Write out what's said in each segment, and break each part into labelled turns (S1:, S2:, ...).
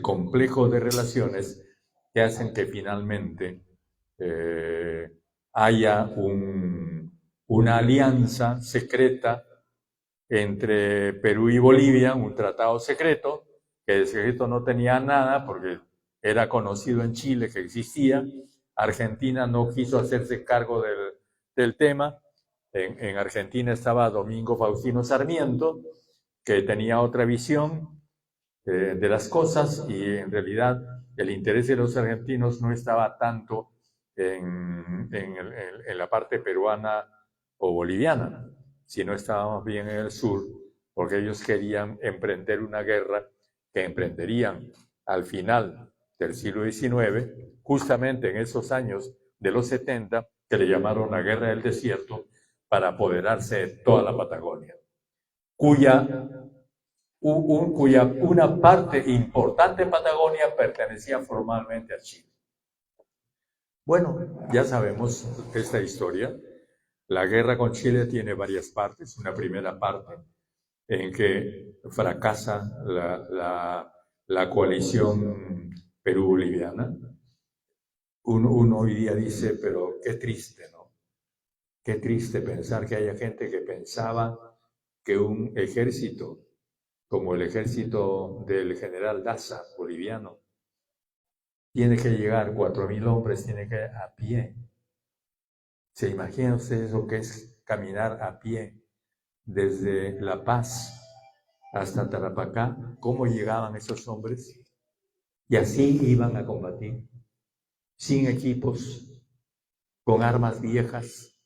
S1: complejo de relaciones que hacen que finalmente haya una alianza secreta entre Perú y Bolivia, un tratado secreto, que de secreto no tenía nada porque era conocido en Chile que existía. Argentina no quiso hacerse cargo del tema. En Argentina estaba Domingo Faustino Sarmiento, que tenía otra visión de las cosas, y en realidad el interés de los argentinos no estaba tanto en la parte peruana o boliviana, sino estábamos bien en el sur, porque ellos querían emprender una guerra que emprenderían al final del siglo XIX, justamente en esos años de los 70, que le llamaron la Guerra del Desierto, para apoderarse de toda la Patagonia, cuya una parte importante de Patagonia pertenecía formalmente a Chile. Bueno, ya sabemos esta historia. La guerra con Chile tiene varias partes. Una primera parte en que fracasa la coalición Perú-Boliviana. Uno hoy día dice, pero qué triste, ¿no? Qué triste pensar que haya gente que pensaba que un ejército como el ejército del general Daza, boliviano, tiene que llegar, 4.000 hombres, tiene que ir a pie. ¿Se imaginan ustedes lo que es caminar a pie desde La Paz hasta Tarapacá? ¿Cómo llegaban esos hombres? Y así iban a combatir, sin equipos, con armas viejas.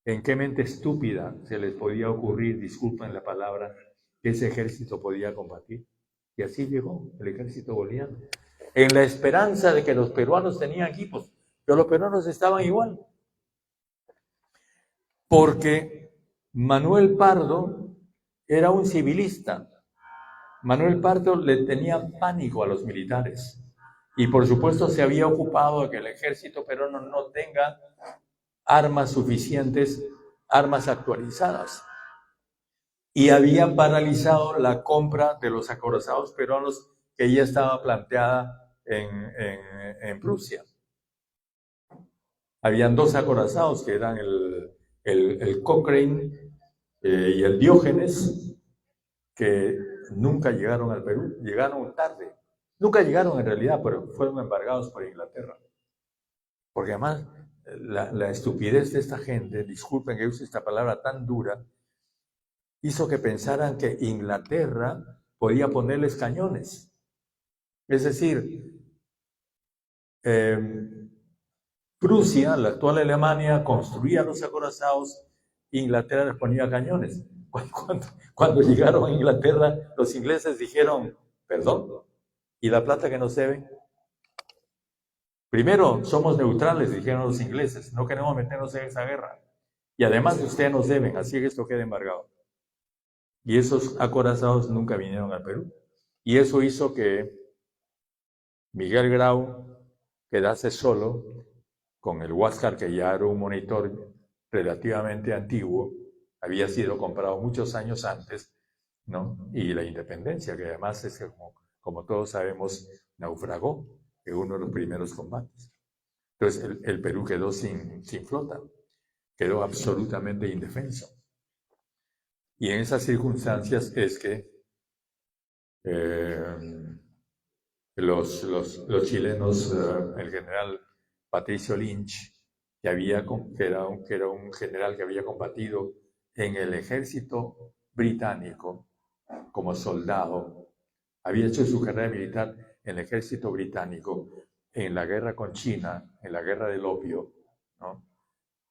S1: ¿En qué mente estúpida se les podía ocurrir, disculpen la palabra, que ese ejército podía combatir? Y así llegó el ejército boliviano, en la esperanza de que los peruanos tenían equipos, pero los peruanos estaban igual. Porque Manuel Pardo era un civilista. Manuel Pardo le tenía pánico a los militares. Y por supuesto se había ocupado de que el ejército peruano no tenga armas suficientes, armas actualizadas. Y había paralizado la compra de los acorazados peruanos que ya estaba planteada en Prusia. Habían dos acorazados que eran el Cochrane y el Diógenes, que nunca llegaron al Perú, llegaron tarde. Nunca llegaron en realidad, pero fueron embargados por Inglaterra. Porque además la estupidez de esta gente, disculpen que use esta palabra tan dura, hizo que pensaran que Inglaterra podía ponerles cañones. Es decir, Prusia, la actual Alemania, construía los acorazados, Inglaterra les ponía cañones. Cuando llegaron a Inglaterra, los ingleses dijeron, perdón, ¿y la plata que nos deben? Primero, somos neutrales, dijeron los ingleses, no queremos meternos en esa guerra. Y además ustedes nos deben, así que esto queda embargado. Y esos acorazados nunca vinieron al Perú. Y eso hizo que Miguel Grau quedase solo con el Huáscar, que ya era un monitor relativamente antiguo, había sido comprado muchos años antes, ¿no? Y la Independencia, que además es que, como todos sabemos, naufragó en uno de los primeros combates. Entonces el Perú quedó sin flota, quedó absolutamente indefenso. Y en esas circunstancias es que los chilenos, el general Patricio Lynch, que era un general que había combatido en el ejército británico como soldado, había hecho su carrera militar en el ejército británico, en la guerra con China, en la guerra del opio, ¿no?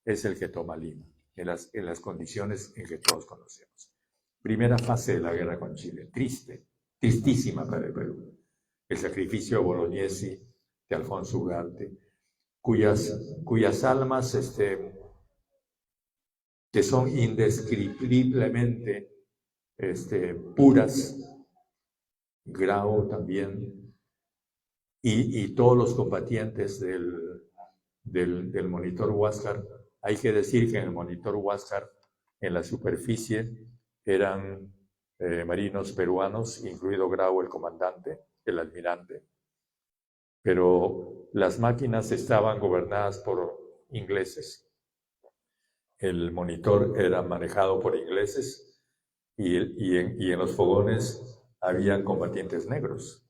S1: Es el que toma Lima, en las condiciones en que todos conocemos. Primera fase de la guerra con Chile, tristísima para el Perú. El sacrificio de Bolognesi, de Alfonso Ugarte, cuyas almas que son indescriptiblemente puras, Grau también, y todos los combatientes del monitor Huáscar. Hay que decir que en el monitor Huáscar, en la superficie, eran marinos peruanos, incluido Grau, el comandante, el almirante, pero las máquinas estaban gobernadas por ingleses. El monitor era manejado por ingleses y en los fogones habían combatientes negros.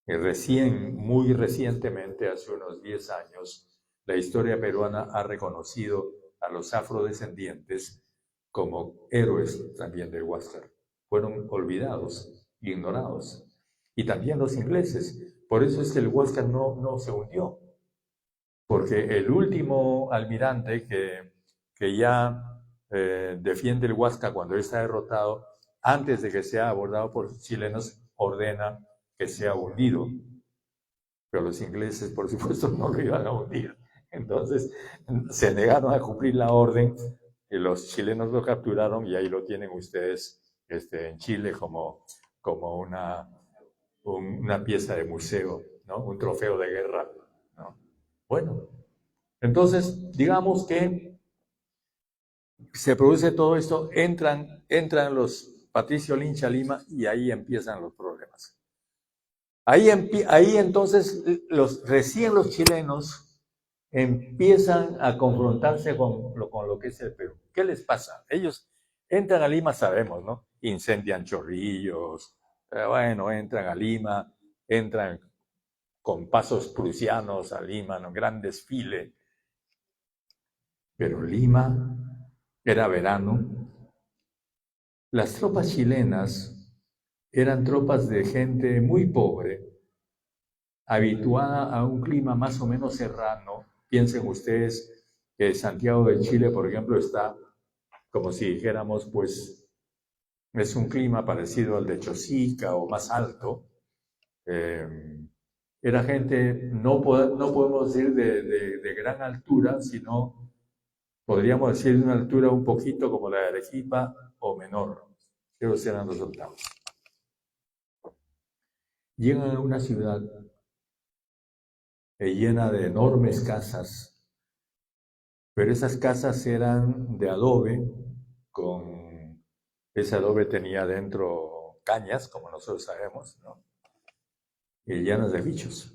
S1: Muy recientemente, hace unos 10 años, la historia peruana ha reconocido a los afrodescendientes como héroes también del Huáscar. Fueron olvidados, ignorados. Y también los ingleses. Por eso es que el Huáscar no se hundió. Porque el último almirante que ya defiende el Huáscar cuando está derrotado, antes de que sea abordado por chilenos, ordena que sea hundido. Pero los ingleses, por supuesto, no lo iban a hundir. Entonces, se negaron a cumplir la orden y los chilenos lo capturaron y ahí lo tienen ustedes en Chile como una pieza de museo, ¿no? Un trofeo de guerra, ¿no? Bueno, entonces, digamos que se produce todo esto, entran los Patricio Lincha Lima y ahí empiezan los problemas. Ahí entonces recién los chilenos empiezan a confrontarse con lo que es el Perú. ¿Qué les pasa? Ellos entran a Lima, sabemos, ¿no? Incendian Chorrillos, bueno, entran a Lima, entran con pasos prusianos a Lima, ¿no? Gran desfile. Pero Lima era verano. Las tropas chilenas eran tropas de gente muy pobre, habituada a un clima más o menos serrano. Piensen ustedes que Santiago de Chile, por ejemplo, está como si dijéramos, pues, es un clima parecido al de Chosica o más alto. Era gente, no podemos decir de gran altura, sino podríamos decir de una altura un poquito como la de Arequipa o menor. Esos eran los octavos. Llegan a una ciudad llena de enormes casas, pero esas casas eran de adobe, ese adobe tenía dentro cañas, como nosotros sabemos, ¿no? Y llenas de bichos.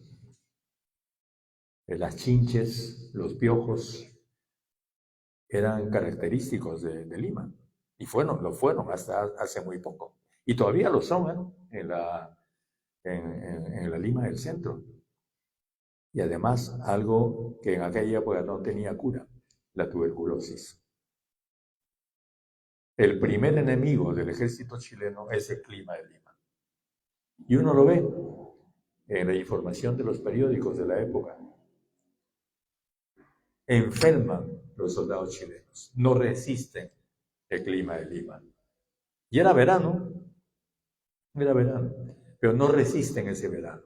S1: Las chinches, los piojos, eran característicos de Lima. Y lo fueron hasta hace muy poco. Y todavía lo son, ¿eh? en la Lima del centro. Y además, algo que en aquella época no tenía cura, la tuberculosis. El primer enemigo del ejército chileno es el clima de Lima. Y uno lo ve en la información de los periódicos de la época. Enferman los soldados chilenos, no resisten el clima de Lima. Y era verano, pero no resisten ese verano.